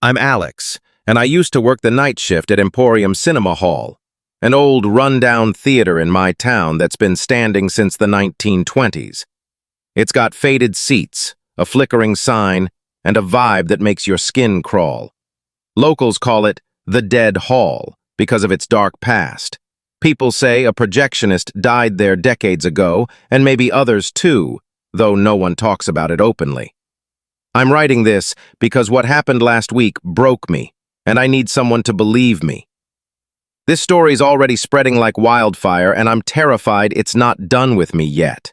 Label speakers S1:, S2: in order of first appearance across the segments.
S1: I'm Alex, and I used to work the night shift at Emporium Cinema Hall, an old run-down theater in my town that's been standing since the 1920s. It's got faded seats, a flickering sign, and a vibe that makes your skin crawl. Locals call it the Dead Hall because of its dark past. People say a projectionist died there decades ago, and maybe others too, though no one talks about it openly. I'm writing this because what happened last week broke me, and I need someone to believe me. This story's already spreading like wildfire, and I'm terrified it's not done with me yet.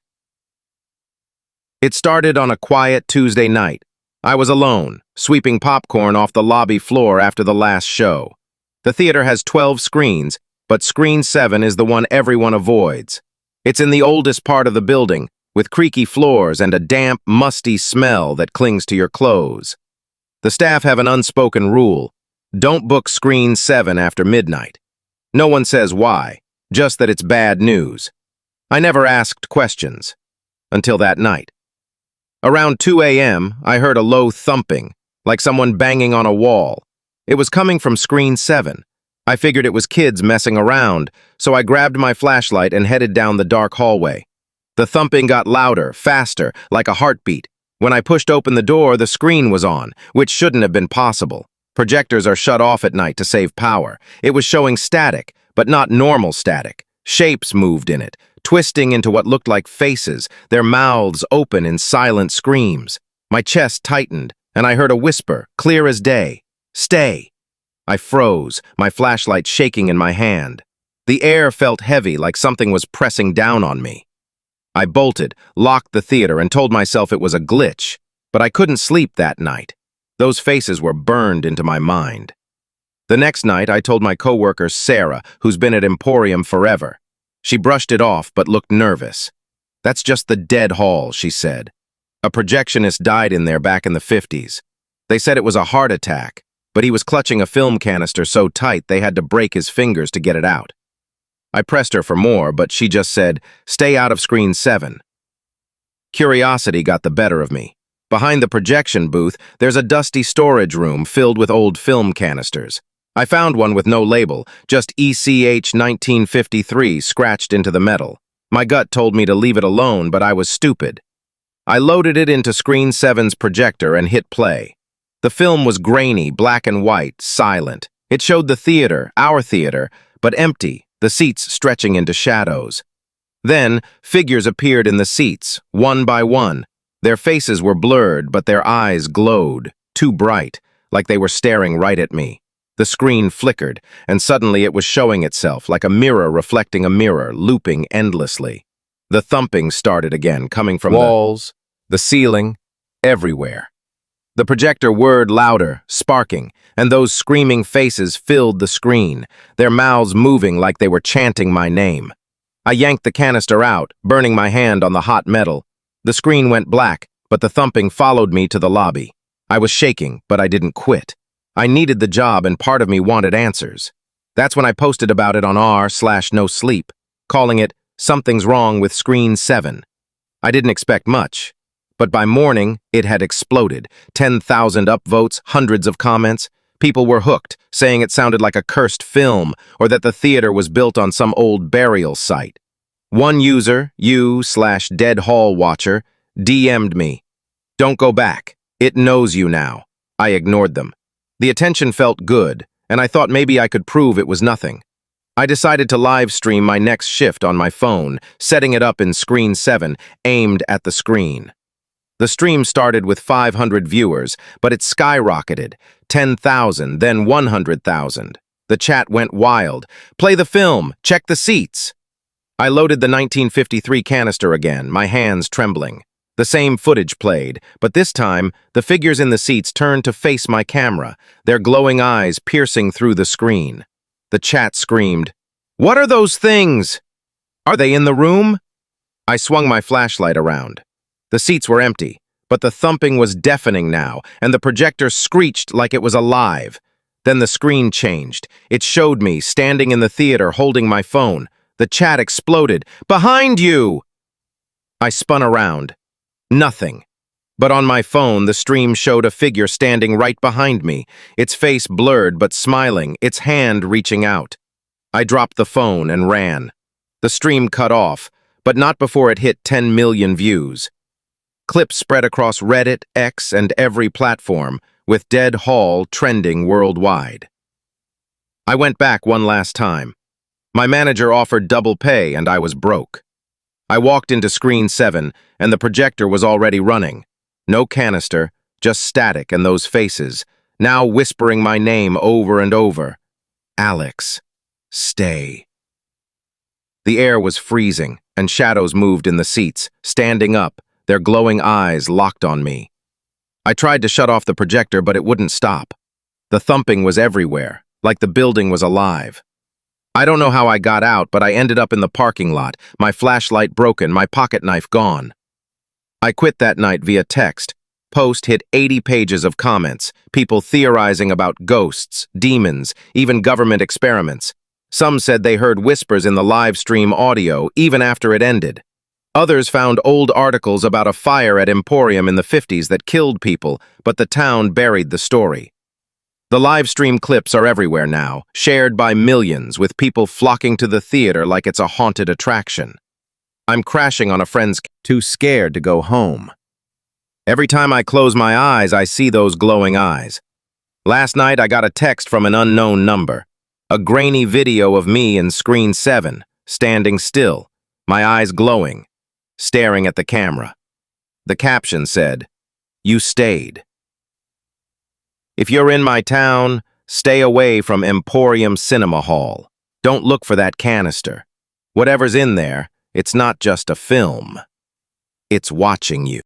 S1: It started on a quiet Tuesday night. I was alone, sweeping popcorn off the lobby floor after the last show. The theater has 12 screens, but screen 7 is the one everyone avoids. It's in the oldest part of the building, with creaky floors and a damp, musty smell that clings to your clothes. The staff have an unspoken rule: don't book screen 7 after midnight. No one says why, just that it's bad news. I never asked questions. Until that night. Around 2 a.m., I heard a low thumping, like someone banging on a wall. It was coming from screen 7. I figured it was kids messing around, so I grabbed my flashlight and headed down the dark hallway. The thumping got louder, faster, like a heartbeat. When I pushed open the door, the screen was on, which shouldn't have been possible. Projectors are shut off at night to save power. It was showing static, but not normal static. Shapes moved in it, twisting into what looked like faces, their mouths open in silent screams. My chest tightened, and I heard a whisper, clear as day. "Stay." I froze, my flashlight shaking in my hand. The air felt heavy, like something was pressing down on me. I bolted, locked the theater, and told myself it was a glitch, but I couldn't sleep that night. Those faces were burned into my mind. The next night, I told my coworker Sarah, who's been at Emporium forever. She brushed it off, but looked nervous. "That's just the Dead Hall," she said. "A projectionist died in there back in the 50s. They said it was a heart attack, but he was clutching a film canister so tight they had to break his fingers to get it out." I pressed her for more, but she just said, "Stay out of screen 7. Curiosity got the better of me. Behind the projection booth, there's a dusty storage room filled with old film canisters. I found one with no label, just ECH 1953 scratched into the metal. My gut told me to leave it alone, but I was stupid. I loaded it into screen 7's projector and hit play. The film was grainy, black and white, silent. It showed the theater, our theater, but empty, the seats stretching into shadows. Then, figures appeared in the seats, one by one. Their faces were blurred, but their eyes glowed, too bright, like they were staring right at me. The screen flickered, and suddenly it was showing itself, like a mirror reflecting a mirror, looping endlessly. The thumping started again, coming from walls, the ceiling, everywhere. The projector whirred louder, sparking, and those screaming faces filled the screen, their mouths moving like they were chanting my name. I yanked the canister out, burning my hand on the hot metal. The screen went black, but the thumping followed me to the lobby. I was shaking, but I didn't quit. I needed the job, and part of me wanted answers. That's when I posted about it on r/no-sleep, calling it "Something's Wrong with Screen 7." I didn't expect much. But by morning, it had exploded. 10,000 upvotes, hundreds of comments. People were hooked, saying it sounded like a cursed film or that the theater was built on some old burial site. One user, you/Dead Hall Watcher, DM'd me. "Don't go back. It knows you now." I ignored them. The attention felt good, and I thought maybe I could prove it was nothing. I decided to live stream my next shift on my phone, setting it up in screen 7, aimed at the screen. The stream started with 500 viewers, but it skyrocketed, 10,000, then 100,000. The chat went wild. "Play the film, check the seats." I loaded the 1953 canister again, my hands trembling. The same footage played, but this time, the figures in the seats turned to face my camera, their glowing eyes piercing through the screen. The chat screamed, "What are those things? Are they in the room?" I swung my flashlight around. The seats were empty, but the thumping was deafening now, and the projector screeched like it was alive. Then the screen changed. It showed me, standing in the theater, holding my phone. The chat exploded. "Behind you!" I spun around. Nothing. But on my phone, the stream showed a figure standing right behind me, its face blurred but smiling, its hand reaching out. I dropped the phone and ran. The stream cut off, but not before it hit 10 million views. Clips spread across Reddit, X, and every platform, with Dead Hall trending worldwide. I went back one last time. My manager offered double pay and I was broke. I walked into screen 7 and the projector was already running. No canister, just static and those faces, now whispering my name over and over. Alex, stay. The air was freezing and shadows moved in the seats, standing up, their glowing eyes locked on me. I tried to shut off the projector, but it wouldn't stop. The thumping was everywhere, like the building was alive. I don't know how I got out, but I ended up in the parking lot, my flashlight broken, my pocket knife gone. I quit that night via text. Post hit 80 pages of comments, people theorizing about ghosts, demons, even government experiments. Some said they heard whispers in the live stream audio, even after it ended. Others found old articles about a fire at Emporium in the 50s that killed people, but the town buried the story. The live stream clips are everywhere now, shared by millions, with people flocking to the theater like it's a haunted attraction. I'm crashing on a friend's too scared to go home. Every time I close my eyes, I see those glowing eyes. Last night, I got a text from an unknown number. A grainy video of me in screen 7, standing still, my eyes glowing, staring at the camera. The caption said, "You stayed." If you're in my town, stay away from Emporium Cinema Hall. Don't look for that canister. Whatever's in there, it's not just a film. It's watching you.